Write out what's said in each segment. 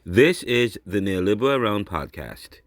This is the Neoliberal Around podcast.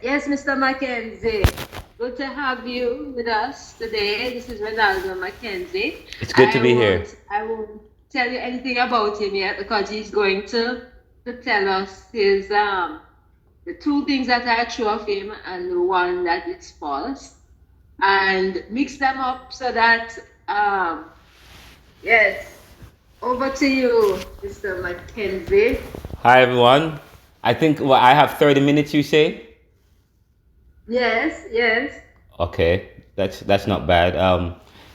Yes, Mr. McKenzie. Good to have you with us today. This is Renaldo McKenzie. It's good to be here. I won't tell you anything about him yet because he's going to tell us his the two things that are true of him and the one that is false, and mix them up so that yes. Over to you, Mr. McKenzie. Hi, everyone. I think I have 30 minutes, you say? Yes. Okay, that's not bad.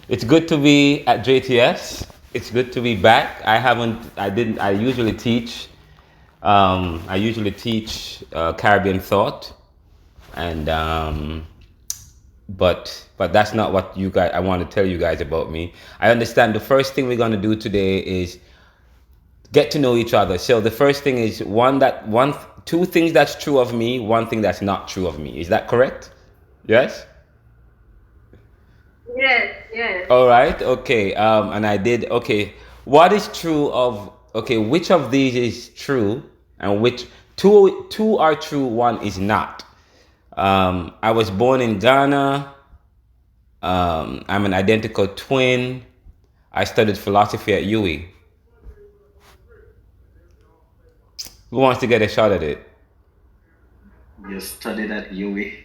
It's good to be at JTS. It's good to be back. I usually teach Caribbean thought, and but that's not what I want to tell you guys about me. I understand the first thing we're going to do today is get to know each other. So the first thing is two things that's true of me, one thing that's not true of me. Is that correct? Yes? Yes. All right. Okay. And I did. Okay. What is true of? Okay. Which of these is true, and which two are true? One is not. I was born in Ghana. I'm an identical twin. I studied philosophy at UWI. Who wants to get a shot at it? You studied at UWI.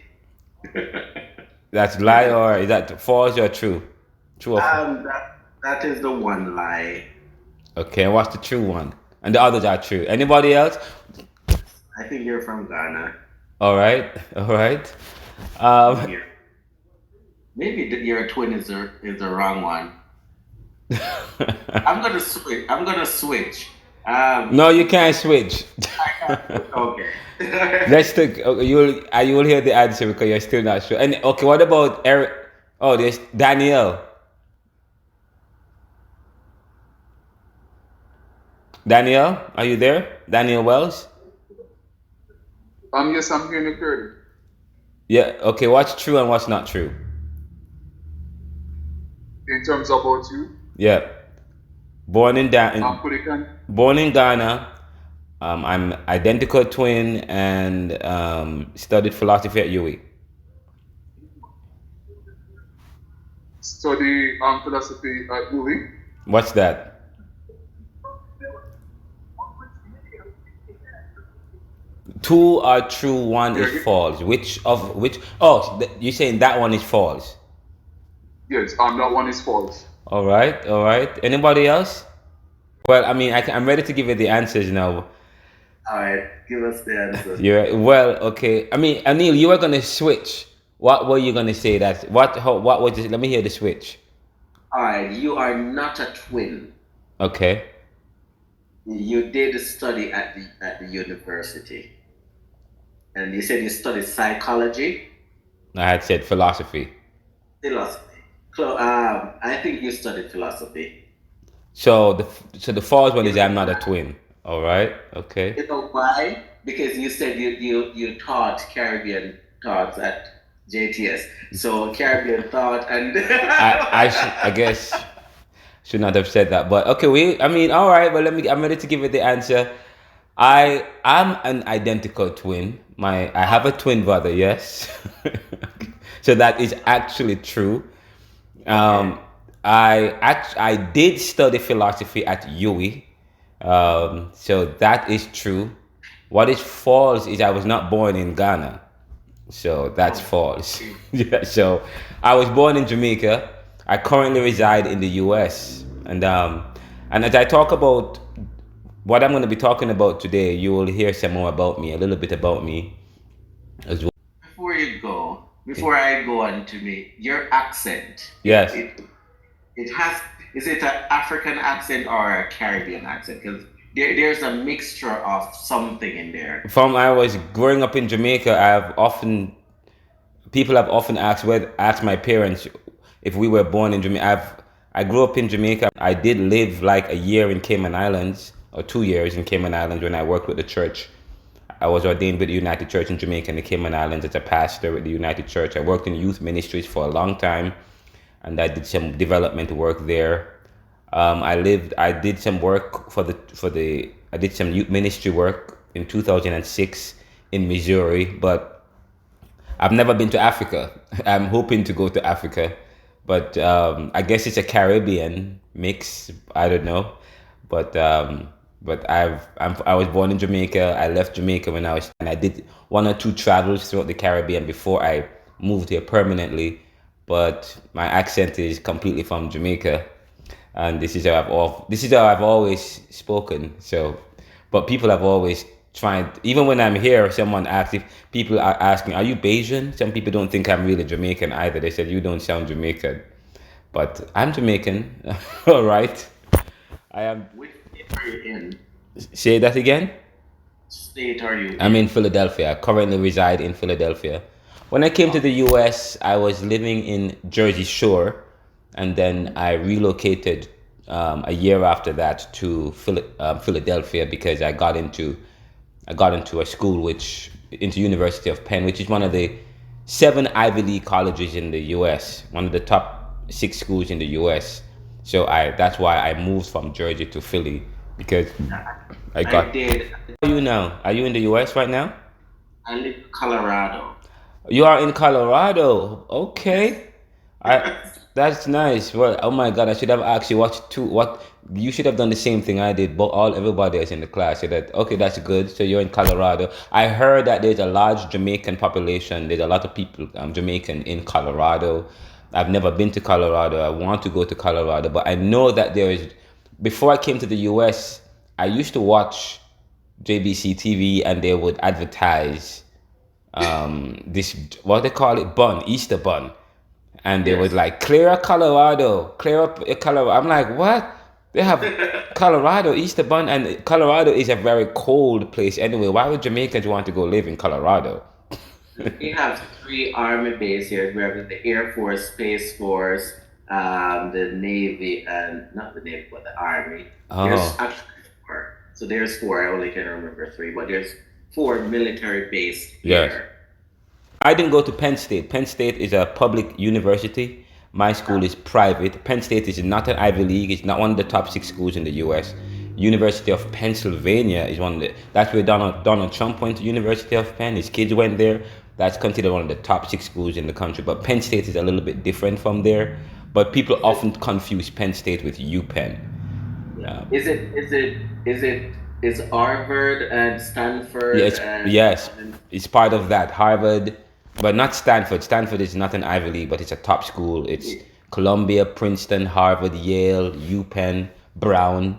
That's lie, or is that false or true? True or false? That is the one lie. Okay, and what's the true one? And the others are true. Anybody else? I think you're from Ghana. All right. Maybe your twin is the wrong one. I'm gonna switch. No, you can't switch. Okay. Let's take. You'll hear the answer because you're still not sure. And okay, what about Eric? Oh, there's Danielle. Danielle, are you there? Danielle Wells. Yes, I'm here in the curtain. Yeah. Okay. What's true and what's not true? In terms of about you? Yeah. Born in Ghana. I'm identical twin and studied philosophy at UWI. Study philosophy at UWI. What's that? Two are true, one is false. Which? Oh, you're saying that one is false. Yes, that one is false. All right. Anybody else? Well, I mean, I'm ready to give you the answers now. All right, give us the answer. Okay. I mean, Anil, you were gonna switch. What were you gonna say? What was it? Let me hear the switch. All right, you are not a twin. Okay. You did study at the university, and you said you studied psychology. I had said philosophy. Philosophy. So, I think you studied philosophy. So the false one is I'm not a twin. All right. Okay. You know why? Because you said you taught Caribbean thoughts at JTS. So Caribbean thought and I guess should not have said that. But okay, all right, but I'm ready to give it the answer. I am an identical twin. I have a twin brother, yes. So that is actually true. I did study philosophy at UWI. So that is true. What is false is I was not born in Ghana. So that's false. Yeah, so I was born in Jamaica. I currently reside in the US. And as I talk about what I'm going to be talking about today, you will hear some more about me, a little bit about me as well. Before I go on to me, your accent, Yes. it has, is it an African accent or a Caribbean accent? Because there's a mixture of something in there. From I was growing up in Jamaica, people have often asked my parents if we were born in Jamaica. I grew up in Jamaica. I did live like a year in Cayman Islands, or 2 years in Cayman Islands when I worked with the church. I was ordained with the United Church in Jamaica and the Cayman Islands as a pastor with the United Church. I worked in youth ministries for a long time, and I did some development work there. I did some work I did some youth ministry work in 2006 in Missouri, but I've never been to Africa. I'm hoping to go to Africa, but I guess it's a Caribbean mix. I don't know, but I was born in Jamaica. I left Jamaica and I did 1 or 2 travels throughout the Caribbean before I moved here permanently. But my accent is completely from Jamaica, and this is how I've always spoken. So, but people have always tried. Even when I'm here, someone asks if people are asking, "Are you Bayesian?" Some people don't think I'm really Jamaican either. They said you don't sound Jamaican, but I'm Jamaican. All right, I am. Which state are you in? Say that again. State are you I'm in? in Philadelphia. I currently reside in Philadelphia. When I came to the US, I was living in Jersey Shore, and then I relocated a year after that to Philadelphia because I got into a school into University of Penn, which is one of the 7 Ivy League colleges in the US, one of the top 6 schools in the US. So that's why I moved from Jersey to Philly because I got. I did. Where are you now? Are you in the US right now? I live in Colorado. You are in Colorado. Okay. I Yes. That's nice. Well, oh my God, I should have asked you what you should have done the same thing I did, but everybody else in the class said that okay, that's good. So you're in Colorado. I heard that there's a large Jamaican population. There's a lot of people Jamaican in Colorado. I've never been to Colorado. I want to go to Colorado, but I know that there is before I came to the US, I used to watch JBC TV and they would advertise this what they call it Easter bun, and they was Yes. like clear up Colorado. I'm like, what? They have Colorado Easter bun, and Colorado is a very cold place anyway. Why would Jamaicans want to go live in Colorado? We have 3 army bases here. We have the Air Force, Space Force, the Navy, and not the Navy, but the Army. There's Oh, actually 4. So there's 4. I only can remember 3, but there's 4 military bases yes. here. I didn't go to Penn State. Penn State is a public university. My school is private. Penn State is not an Ivy League. It's not one of the top 6 schools in the U.S. University of Pennsylvania is one of that's where Donald Trump went to University of Penn. His kids went there. That's considered one of the top 6 schools in the country. But Penn State is a little bit different from there. But people often confuse Penn State with UPenn. Is Harvard and Stanford Yes, and yes, it's part of that. Harvard, but not Stanford. Stanford is not an Ivy League, but it's a top school. It's Columbia, Princeton, Harvard, Yale, UPenn, Brown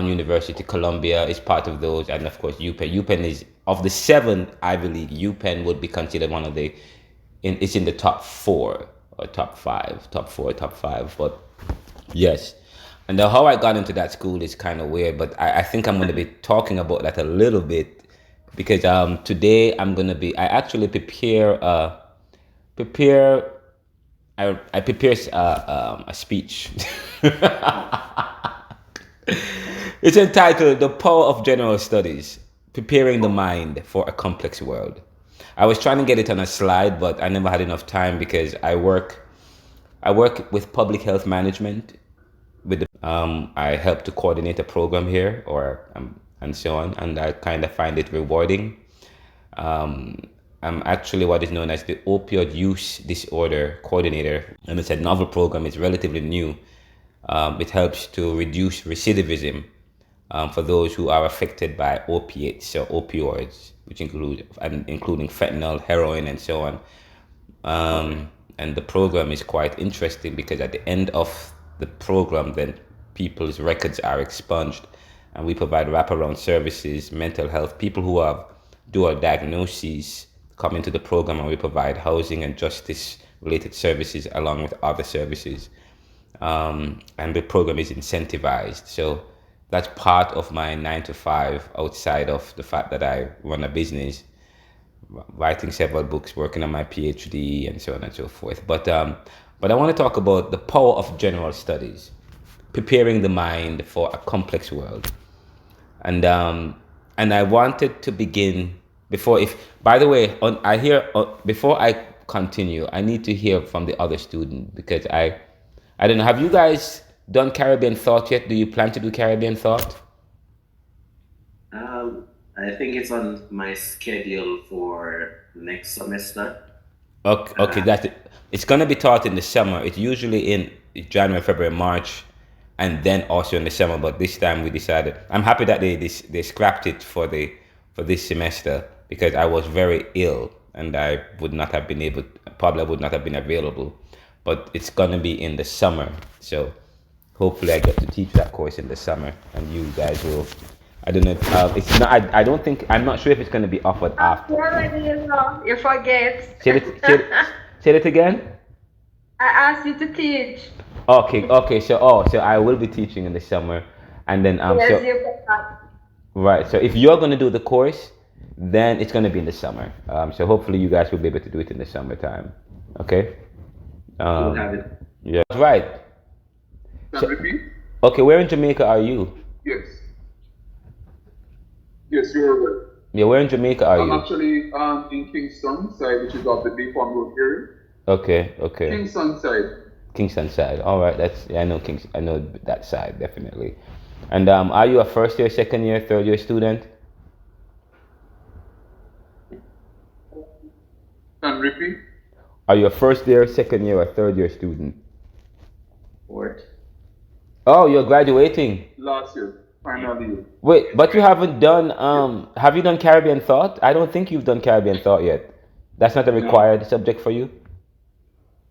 University, Columbia is part of those, and of course UPenn. UPenn is of the 7 Ivy League. UPenn would be considered one of it's in the top 4 or top 5, top 4, top 5. But yes. And how I got into that school is kind of weird, but I think I'm going to be talking about that a little bit because today I actually I prepare a speech. It's entitled "The Power of General Studies: Preparing the Mind for a Complex World." I was trying to get it on a slide, but I never had enough time because I work with public health management. I help to coordinate a program here, and so on, and I kind of find it rewarding. I'm actually what is known as the opioid use disorder coordinator, and it's a novel program. It's relatively new. It helps to reduce recidivism for those who are affected by opiates or opioids. which including fentanyl, heroin, and so on. And the program is quite interesting because at the end of the program, then people's records are expunged, and we provide wraparound services, mental health. People who have dual diagnoses come into the program, and we provide housing and justice related services along with other services. And the program is incentivized. So that's part of my 9 to 5 outside of the fact that I run a business, writing several books, working on my PhD, and so on and so forth. But I want to talk about the power of general studies, preparing the mind for a complex world. And I wanted to begin before, if by the way, before I continue, I need to hear from the other student, because I don't know. Have you guys done Caribbean Thought yet? Do you plan to do Caribbean Thought? I think it's on my schedule for next semester. Okay, that's it. It's gonna be taught in the summer. It's usually in January, February, March, and then also in the summer. But this time we decided. I'm happy that they scrapped it for this semester, because I was very ill and I would not have been able. Probably would not have been available. But it's gonna be in the summer, so hopefully I get to teach that course in the summer, and you guys will. I don't know. It's not. I don't think. I'm not sure if it's going to be offered after. You forget. Say it again. I asked you to teach. Okay. So I will be teaching in the summer, and then Yes, so you forgot. right. So if you're going to do the course, then it's going to be in the summer. So hopefully you guys will be able to do it in the summertime. Okay. We'll have it. Yeah. Right. Can repeat? Okay. Where in Jamaica are you? Yes. Yes, you're right. Yeah. Where in Jamaica are I'm you? actually in Kingston side, which is off the Deep Road area. Okay. Kingston side. Kingston side. All right. I know I know that side definitely. And are you a first year, second year, third year student? Can repeat? Are you a first year, second year, or third year student? Fourth. Oh, you're graduating. Last year, final year. Wait, but you haven't done. Have you done Caribbean Thought? I don't think you've done Caribbean Thought yet. That's not a required subject for you.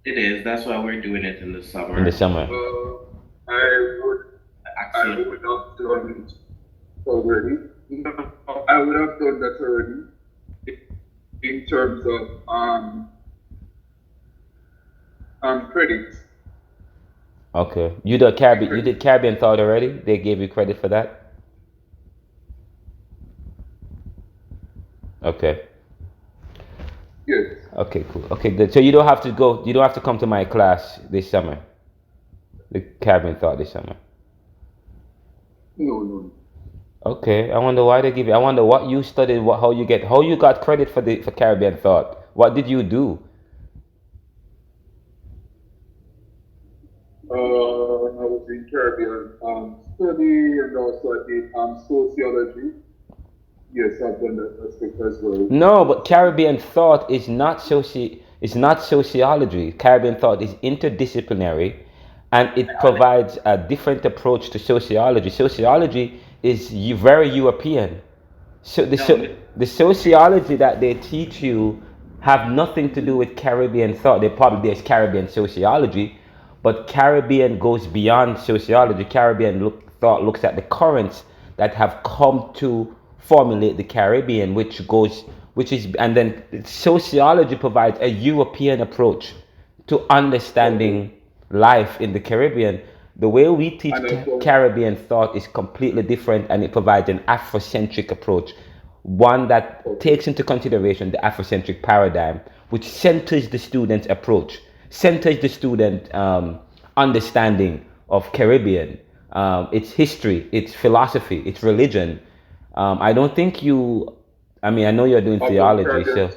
It is. That's why we're doing it in the summer. In the summer. I would Actually, have done it already. No, I would have done that already. In terms of credits. Okay. You did Caribbean Thought already? They gave you credit for that? Okay. Yes. Okay, cool. Okay, good. So you don't have to come to my class this summer. The Caribbean Thought this summer. No. Okay. I wonder why they give you. I wonder what you studied, how you got credit for Caribbean Thought. What did you do? I was in Caribbean study, and also I did sociology. Yes, I've done that aspect as well. No, but Caribbean Thought is not sociology. Caribbean Thought is interdisciplinary, and it provides a different approach to sociology. Sociology is very European. So the sociology that they teach you have nothing to do with Caribbean Thought. There's Caribbean sociology, but Caribbean goes beyond sociology. Thought looks at the currents that have come to formulate the Caribbean, and then sociology provides a European approach to understanding life in the Caribbean. The way we teach Caribbean Thought is completely different, and it provides an Afrocentric approach, one that takes into consideration the Afrocentric paradigm, which centers the student's approach, centers the student understanding of Caribbean, its history, its philosophy, its religion. I don't think I know you're doing theology, so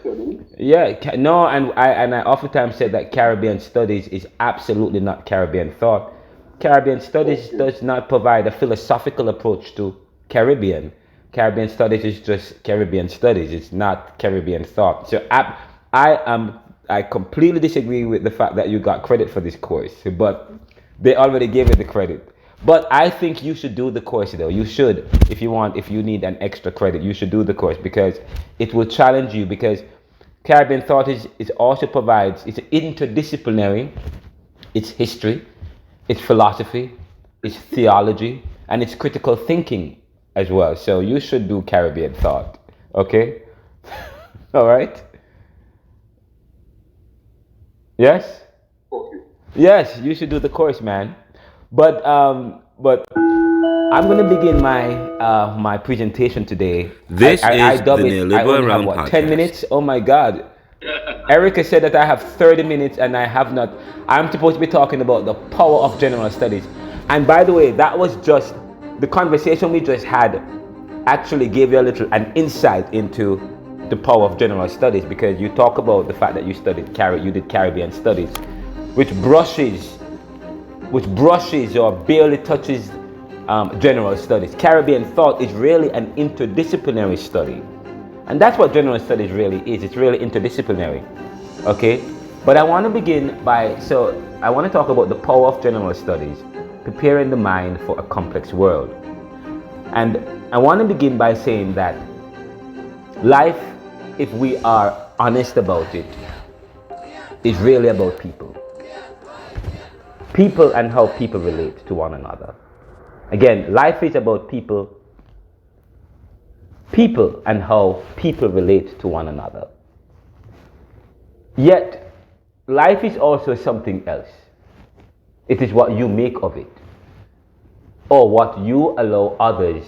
yeah, no, and I oftentimes said that Caribbean studies is absolutely not Caribbean Thought. Caribbean studies does not provide a philosophical approach to Caribbean. Caribbean studies is just Caribbean studies. It's not Caribbean Thought. So I completely disagree with the fact that you got credit for this course, but they already gave you the credit. But I think you should do the course though. You should, if you want, if you need an extra credit, you should do the course because it will challenge you. Because Caribbean thought is also provides, it's interdisciplinary, it's history, it's philosophy, it's theology, and it's critical thinking as well. So you should do Caribbean thought. Okay? All right? Yes? Okay. Yes, you should do the course, man. But I'm gonna begin my presentation today. This I is dub the it. I Neoliberal only have Round what, Podcast. 10 minutes? Oh my God. Erica said that I have 30 minutes and I have not. I'm supposed to be talking about the power of general studies. And by the way, that was just the conversation we just had actually gave you an insight into the power of general studies, because you talk about the fact that you did Caribbean studies, which brushes or barely touches general studies. Caribbean thought is really an interdisciplinary study. And that's what general studies really is. It's really interdisciplinary. Okay? But I want to begin I want to talk about the power of general studies, preparing the mind for a complex world. And I want to begin by saying that life, if we are honest about it, is really about people. People and how people relate to one another. Again, life is about people and how people relate to one another. Yet, life is also something else. It is what you make of it, or what you allow others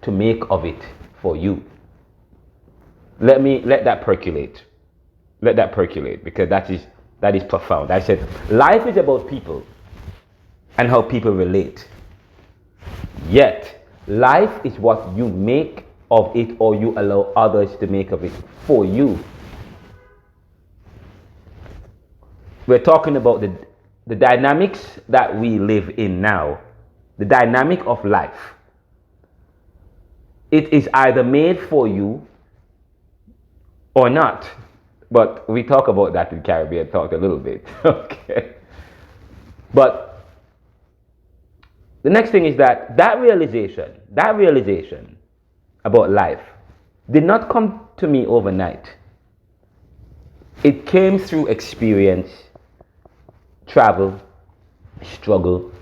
to make of it for you. Let that percolate. Let that percolate, because that is profound. I said, life is about people and how people relate. Yet, life is what you make of it, or you allow others to make of it for you. We're talking about the dynamics that we live in now, the dynamic of life. It is either made for you or not. But we talk about that in Caribbean Talk a little bit. Okay. But the next thing is that realization about life did not come to me overnight. It came through experience, travel, struggle,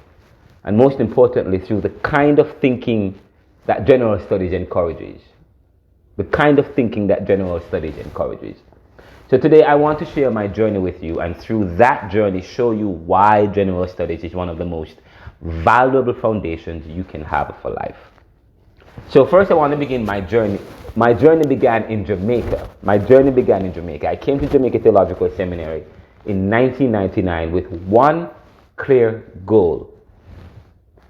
and most importantly, through the kind of thinking that general studies encourages. The kind of thinking that general studies encourages. So today I want to share my journey with you, and through that journey show you why general studies is one of the most valuable foundations you can have for life. So first I want to begin my journey. My journey began in Jamaica. I came to Jamaica Theological Seminary in 1999 with one clear goal.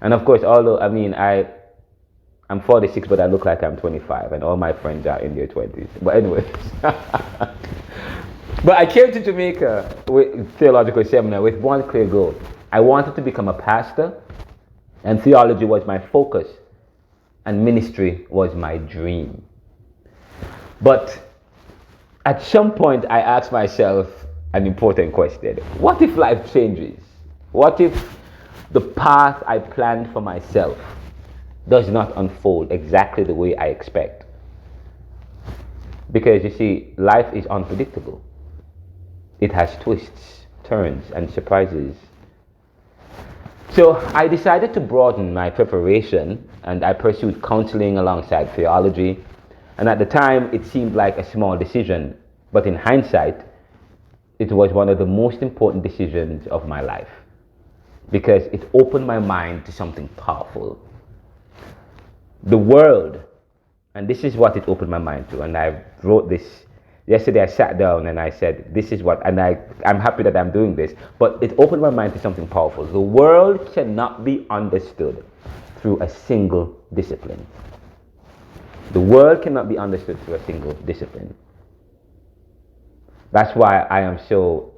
And of course, although I'm 46, but I look like I'm 25, and all my friends are in their 20s. But anyways. But I came to Jamaica with Theological Seminary with one clear goal. I wanted to become a pastor, and theology was my focus, and ministry was my dream. But at some point, I asked myself an important question. What if life changes? What if the path I planned for myself does not unfold exactly the way I expect? Because you see, life is unpredictable. It has twists, turns, and surprises. So I decided to broaden my preparation, and I pursued counseling alongside theology. And at the time, it seemed like a small decision, but in hindsight, it was one of the most important decisions of my life, because it opened my mind to something powerful. The world, and this is what it opened my mind to, and I wrote this. Yesterday I sat down and I said, this is what, and I'm happy that I'm doing this, but it opened my mind to something powerful. The world cannot be understood through a single discipline. The world cannot be understood through a single discipline. That's why I am so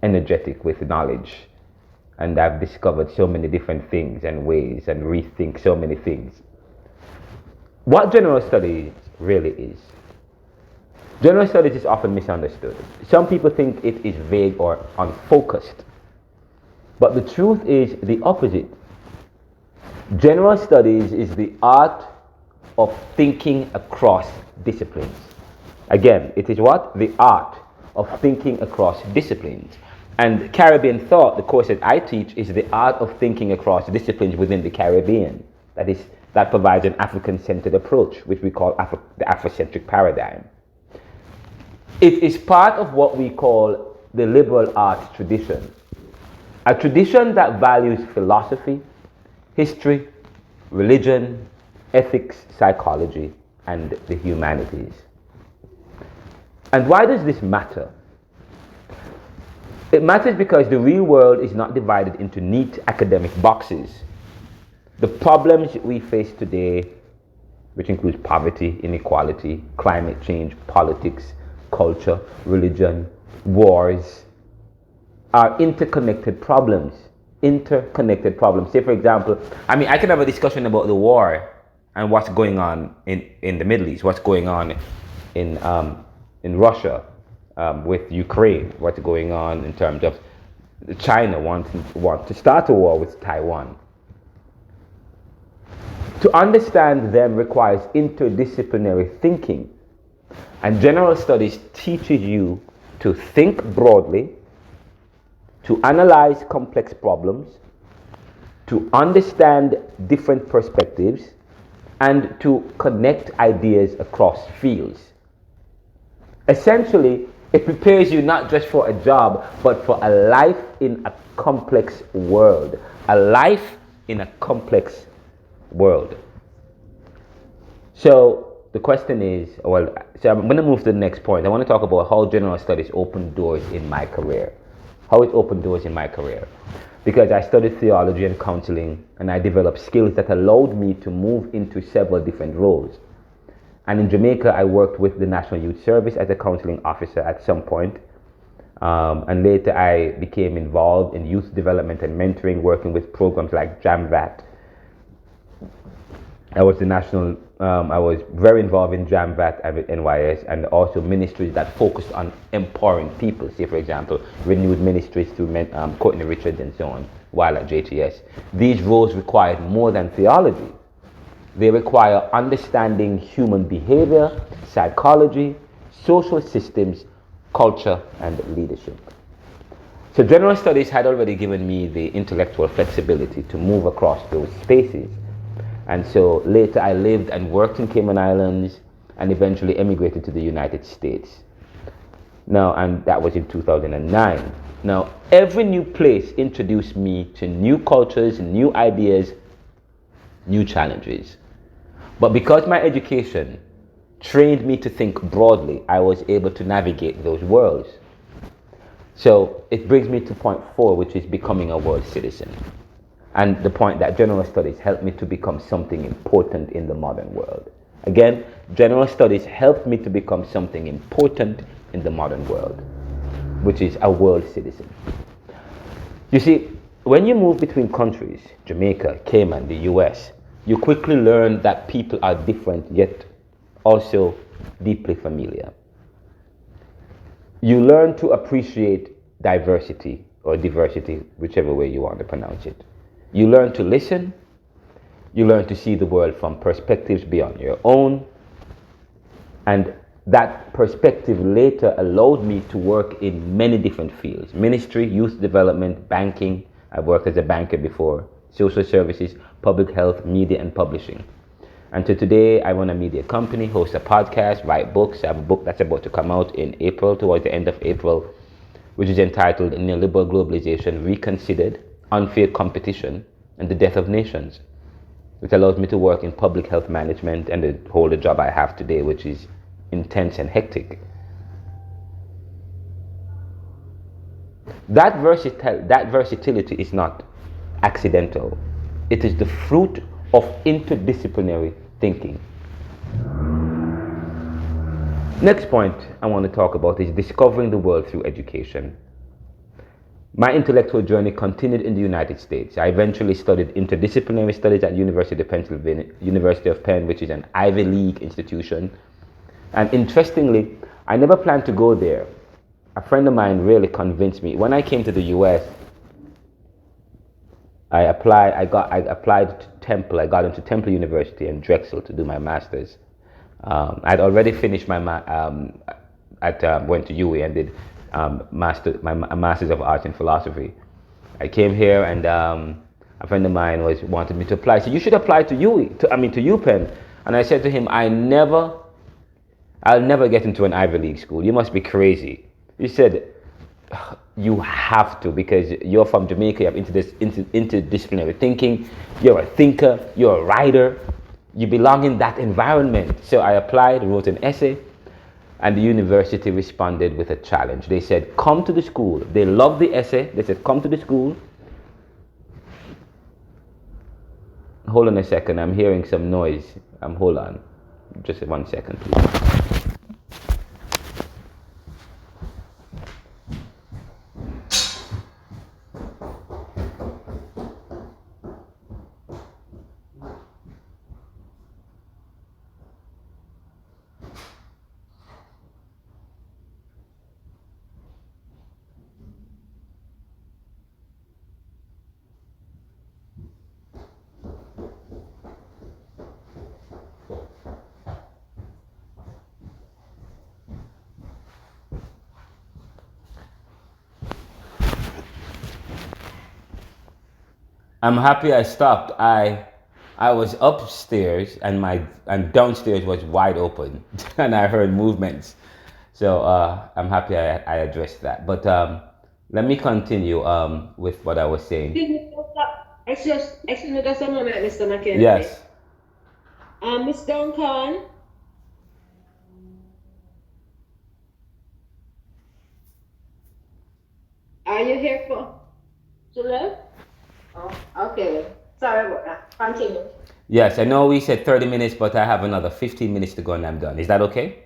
energetic with knowledge, and I've discovered so many different things and ways and rethink so many things. What general studies really is. General studies is often misunderstood. Some people think it is vague or unfocused. But the truth is the opposite. General studies is the art of thinking across disciplines. Again, it is what? The art of thinking across disciplines. And Caribbean thought, the course that I teach, is the art of thinking across disciplines within the Caribbean. That provides an African-centered approach, which we call the Afrocentric paradigm. It is part of what we call the liberal arts tradition, a tradition that values philosophy, history, religion, ethics, psychology, and the humanities. And why does this matter? It matters because the real world is not divided into neat academic boxes. The problems we face today, which includes poverty, inequality, climate change, politics, culture, religion, wars, are interconnected problems. Say, for example, I can have a discussion about the war and what's going on in the Middle East, what's going on in Russia with Ukraine, what's going on in terms of China want to start a war with Taiwan. To understand them requires interdisciplinary thinking. And general studies teaches you to think broadly, to analyze complex problems, to understand different perspectives, and to connect ideas across fields. Essentially, it prepares you not just for a job, but for a life in a complex world. A life in a complex world. So the question is, so I'm going to move to the next point. I want to talk about how general studies opened doors in my career. How it opened doors in my career. Because I studied theology and counseling, and I developed skills that allowed me to move into several different roles. And in Jamaica, I worked with the National Youth Service as a counseling officer at some point. And later I became involved in youth development and mentoring, working with programs like JAMVAT. I was very involved in JAMVAT at NYS, and also ministries that focused on empowering people. Say, for example, Renewed Ministries through Courtney Richards and so on, while at JTS. These roles required more than theology. They require understanding human behavior, psychology, social systems, culture, and leadership. So general studies had already given me the intellectual flexibility to move across those spaces. And so later I lived and worked in Cayman Islands and eventually emigrated to the United States. Now, and that was in 2009. Now, every new place introduced me to new cultures, new ideas, new challenges. But because my education trained me to think broadly, I was able to navigate those worlds. So it brings me to point 4, which is becoming a world citizen. And the point that general studies helped me to become something important in the modern world. Again, general studies helped me to become something important in the modern world, which is a world citizen. You see, when you move between countries, Jamaica, Cayman, the US, you quickly learn that people are different yet also deeply familiar. You learn to appreciate diversity or diversity, whichever way you want to pronounce it. You learn to listen. You learn to see the world from perspectives beyond your own. And that perspective later allowed me to work in many different fields: ministry, youth development, banking. I've worked as a banker before, social services, public health, media, and publishing. And so today I run a media company, host a podcast, write books. I have a book that's about to come out in April, towards the end of April, which is entitled Neoliberal Globalization Reconsidered, Unfair Competition, and the Death of Nations, which allows me to work in public health management and to hold the job I have today, which is intense and hectic. That versatility is not accidental. It is the fruit of interdisciplinary thinking. Next point I want to talk about is discovering the world through education. My intellectual journey continued in the United States. I eventually studied interdisciplinary studies at University of Penn, which is an Ivy League institution. And interestingly, I never planned to go there. A friend of mine really convinced me. When I came to the US, I applied to Temple. I got into Temple University and Drexel to do my master's. I'd already finished went to UWI and did a master's of arts in philosophy. I came here and a friend of mine wanted me to apply. So you should apply to UWI, to UPenn. And I said to him, I'll never get into an Ivy League school. You must be crazy. He said, you have to, because you're from Jamaica, you have interdisciplinary thinking, you're a thinker, you're a writer, you belong in that environment. So I applied, wrote an essay, and the university responded with a challenge. They said, come to the school. They loved the essay. They said, come to the school. Hold on a second, I'm hearing some noise. Hold on, just 1 second, please. I'm happy I stopped. I was upstairs and downstairs was wide open and I heard movements. So I'm happy I addressed that. But let me continue with what I was saying. Excuse me just a moment, Mr. McKenzie. Yes. Miss Duncan. Are you here for July? Oh, okay. Sorry about that. Continue. Yes, I know we said 30 minutes, but I have another 15 minutes to go and I'm done. Is that okay?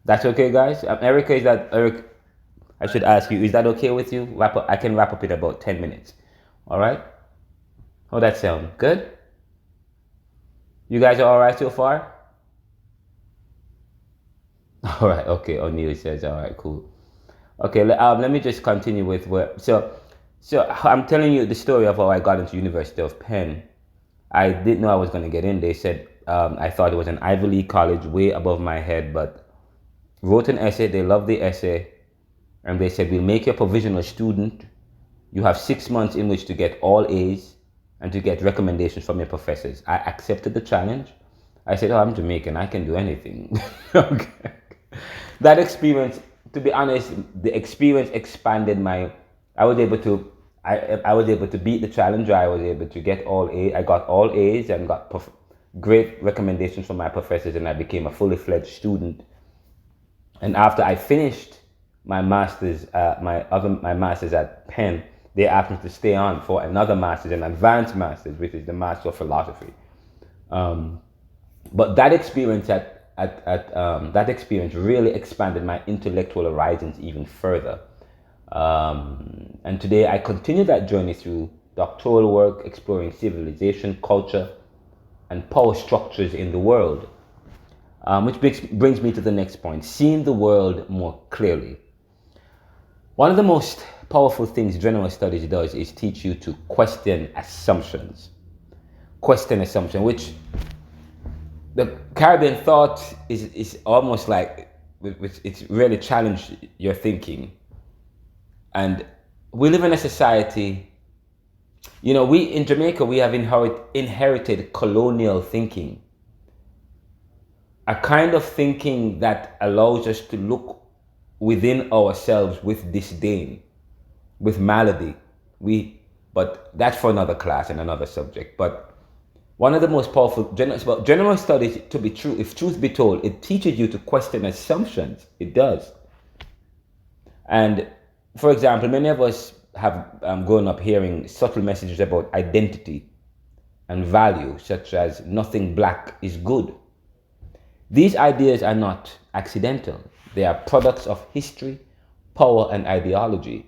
That's okay, guys? Erica, Eric? I should ask you, is that okay with you? I can wrap up in about 10 minutes. All right? How that sound? Good? You guys are all right so far? All right, okay. O'Neill says, all right, cool. Okay, let me just continue with what. So I'm telling you the story of how I got into University of Penn. I didn't know I was going to get in. They said I thought it was an Ivy League college way above my head, but wrote an essay. They loved the essay, and they said, we'll make you a provisional student. You have 6 months in which to get all A's and to get recommendations from your professors. I accepted the challenge. I said, oh, I'm Jamaican. I can do anything. Okay. That experience, to be honest, the experience expanded I was able to beat the challenger. I was able to get all A's. I got all A's and got great recommendations from my professors, and I became a fully fledged student. And after I finished my master's, my master's at Penn, they asked me to stay on for another master's, an advanced master's, which is the Master of Philosophy. But that experience that experience really expanded my intellectual horizons even further. And today I continue that journey through doctoral work, exploring civilization, culture, and power structures in the world. Which brings me to the next point, seeing the world more clearly. One of the most powerful things general studies does is teach you to question assumptions. Which the Caribbean thought is almost like, it's really challenged your thinking. And we live in a society, we in Jamaica, we have inherited colonial thinking. A kind of thinking that allows us to look within ourselves with disdain, with malady. But that's for another class and another subject. But one of the most powerful general studies, to be true, if truth be told, it teaches you to question assumptions. It does. And for example, many of us have grown up hearing subtle messages about identity and value, such as nothing black is good. These ideas are not accidental. They are products of history, power, and ideology.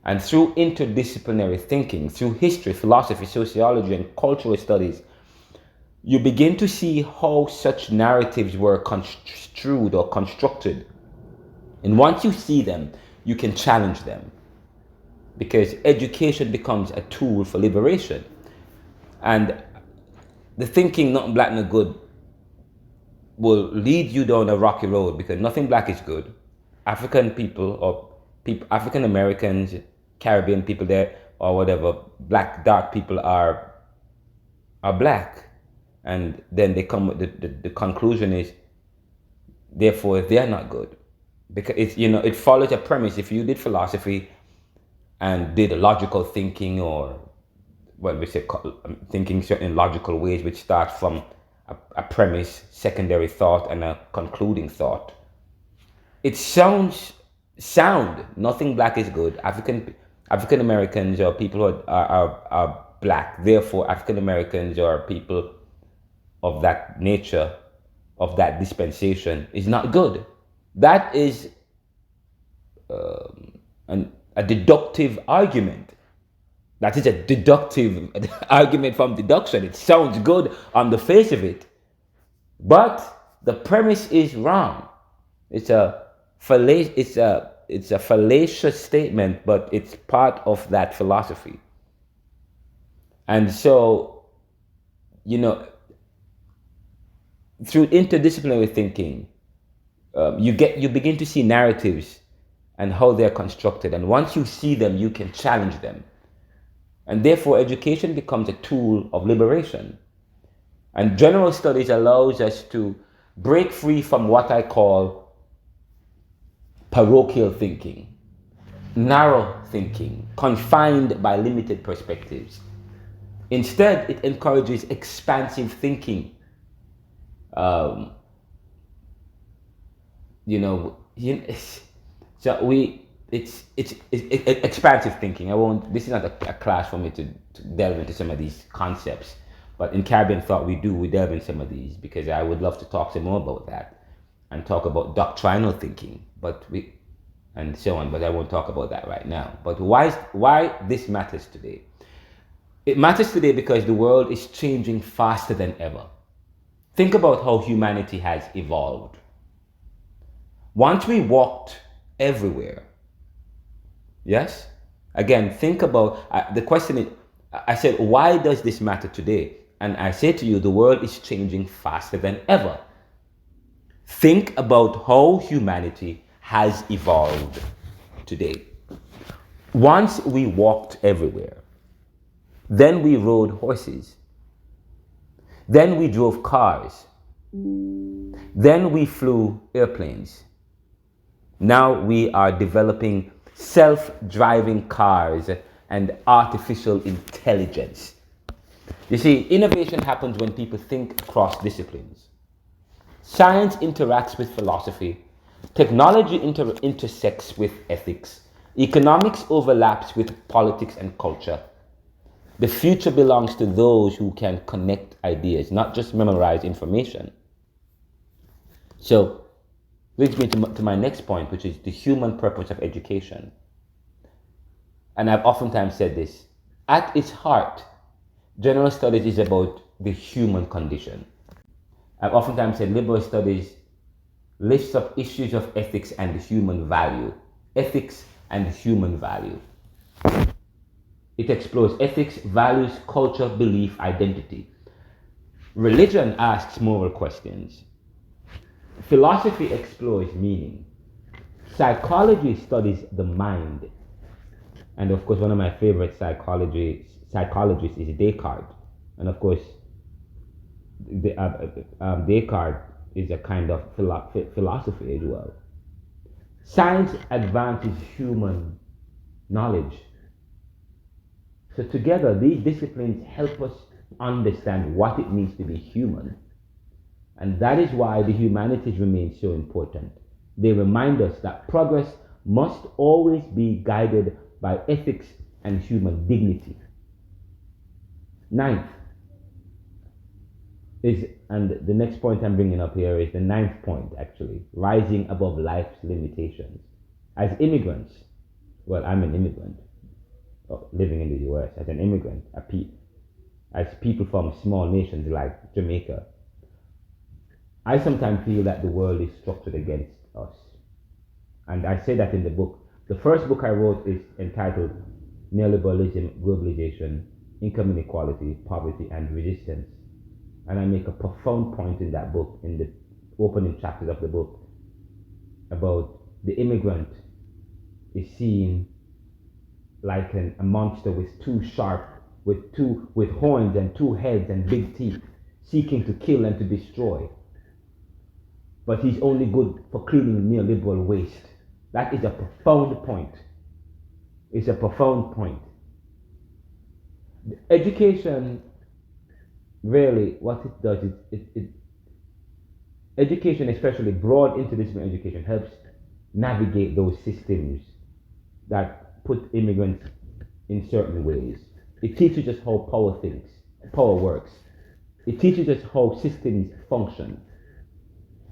And through interdisciplinary thinking, through history, philosophy, sociology, and cultural studies, you begin to see how such narratives were construed or constructed. And once you see them, you can challenge them. Because education becomes a tool for liberation. And the thinking nothing black no good will lead you down a rocky road, because nothing black is good. African people, or African Americans, Caribbean people there, or whatever, black, dark people are black. And then they come with the conclusion is, therefore, they're not good. Because it's, it follows a premise. If you did philosophy and did logical thinking, or well, we say thinking certain logical ways, which starts from a premise, secondary thought, and a concluding thought. It sounds sound. Nothing black is good. African Americans are people who are black. Therefore, African Americans are people of that nature, of that dispensation, is not good. That is a deductive argument. That is a deductive argument from deduction. It sounds good on the face of it, but the premise is wrong. It's a fallacious statement, but it's part of that philosophy. And so, through interdisciplinary thinking, you begin to see narratives and how they're constructed. And once you see them, you can challenge them. And therefore, education becomes a tool of liberation. And general studies allows us to break free from what I call parochial thinking, narrow thinking, confined by limited perspectives. Instead, it encourages expansive thinking. It's expansive thinking. This is not a class for me to delve into some of these concepts, but in Caribbean Thought we delve in some of these, because I would love to talk some more about that and talk about doctrinal thinking, and so on, but I won't talk about that right now. But why this matters today? It matters today because the world is changing faster than ever. Think about how humanity has evolved. Once we walked everywhere. Yes? Again, think about the question is, I said, why does this matter today? And I say to you, the world is changing faster than ever. Think about how humanity has evolved today. Once we walked everywhere. Then we rode horses. Then we drove cars. Then we flew airplanes. Now we are developing self-driving cars and artificial intelligence. You see, innovation happens when people think across disciplines. Science interacts with philosophy. Technology intersects with ethics. Economics overlaps with politics and culture. The future belongs to those who can connect ideas, not just memorize information. So, leads me to my next point, which is the human purpose of education. And I've oftentimes said this. At its heart, general studies is about the human condition. I've oftentimes said liberal studies lifts up issues of ethics and human value. Ethics and human value. It explores ethics, values, culture, belief, identity. Religion asks moral questions. Philosophy explores meaning. Psychology studies the mind. And of course, one of my favorite psychologists is Descartes. And of course, Descartes is a kind of philosophy as well. Science advances human knowledge. So together, these disciplines help us understand what it means to be human. And that is why the humanities remain so important. They remind us that progress must always be guided by ethics and human dignity. Ninth is, and the next point I'm bringing up here is the ninth point actually, rising above life's limitations. As immigrants, well, I'm an immigrant, living in the US, as an immigrant, as people from small nations like Jamaica, I sometimes feel that the world is structured against us. And I say that in the book. The first book I wrote is entitled Neoliberalism, Globalization, Income Inequality, Poverty, and Resistance. And I make a profound point in that book, in the opening chapters of the book, about the immigrant is seen like a monster with with horns and two heads and big teeth, seeking to kill and to destroy. But he's only good for cleaning neoliberal waste. That is a profound point. It's a profound point. Education, really, what it does is education, especially broad interdisciplinary education, helps navigate those systems that put immigrants in certain ways. It teaches us how power works. It teaches us how systems function.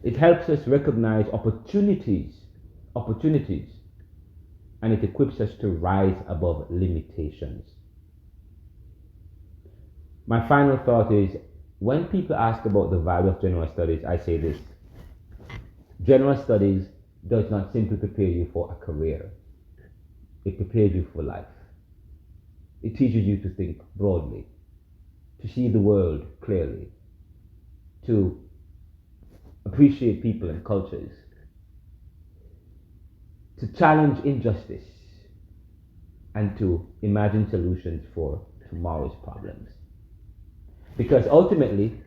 It helps us recognize opportunities, and it equips us to rise above limitations. My final thought is, when people ask about the value of general studies, I say this. General studies does not simply prepare you for a career. It prepares you for life. It teaches you to think broadly, to see the world clearly, to appreciate people and cultures, to challenge injustice, and to imagine solutions for tomorrow's problems. Because ultimately,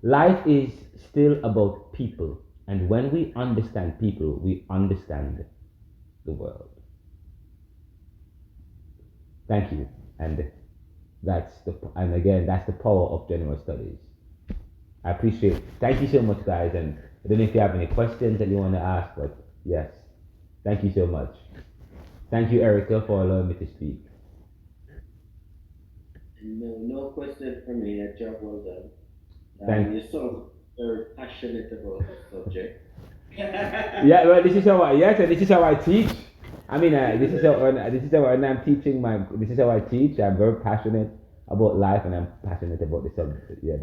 life is still about people, and when we understand people, we understand the world. Thank you, and that's the power of general studies. I appreciate it. Thank you so much, guys, and I don't know if you have any questions that you want to ask, but yes, thank you so much. Thank you, Erica, for allowing me to speak. No question for me. That job well done. Thank you sound very passionate about the subject. Yeah, well, this is how I teach. I mean, this is how when I'm teaching this is how I teach. I'm very passionate about life, and I'm passionate about the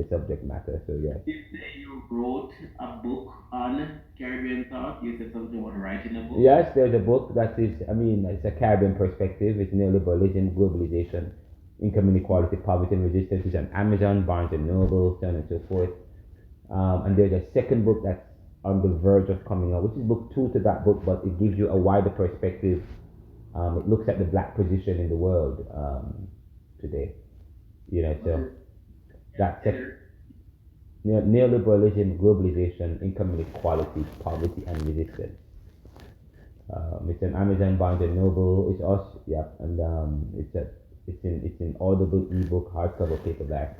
subject matter. So yeah. You say you wrote a book on Caribbean thought. You said something about writing a book. Yes, there's a book that is. I mean, it's a Caribbean perspective. It's neoliberalism, globalization, income inequality, poverty, and resistance. It's on Amazon, Barnes and Noble, so on and so forth. And there's a second book that's on the verge of coming out, which is book 2 to that book, but it gives you a wider perspective. It looks at the black position in the world today. So that neoliberalism, globalization, income inequality, poverty, and resistance. It's an Amazon, Barnes and Noble. It's us, yeah, and it's in Audible ebook, hardcover, paperback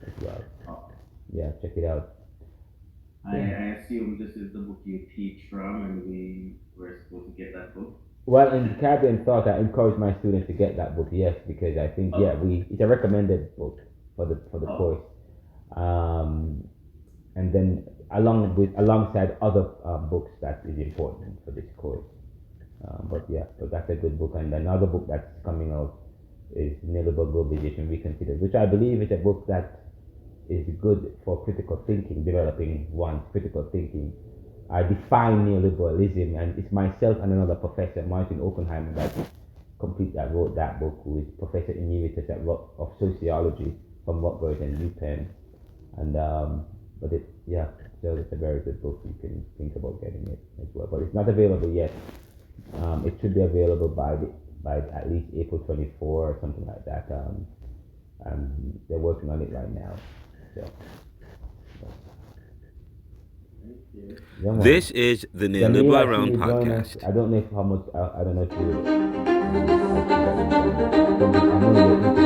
as well. Oh. Yeah, check it out. I assume this is the book you teach from, and we were supposed to get that book. Well, in Caribbean Thought, I encourage my students to get that book, yes, because I think it's a recommended book for the course, and then alongside other books that is important for this course. But that's a good book. And another book that's coming out is Neoliberal Globalization Reconsidered, which I believe is a book that is good for critical thinking, developing one's critical thinking. I define neoliberalism, and it's myself and another professor, Martin Oppenheimer, that wrote that book, who is professor emeritus of sociology from Rutgers and UPenn. And so it's a very good book. You can think about getting it as well, but it's not available yet. It should be available by at least April 24 or something like that. They're working on it right now. So. This is the Neoliberal Round Podcast. I don't know how much. I don't know if you.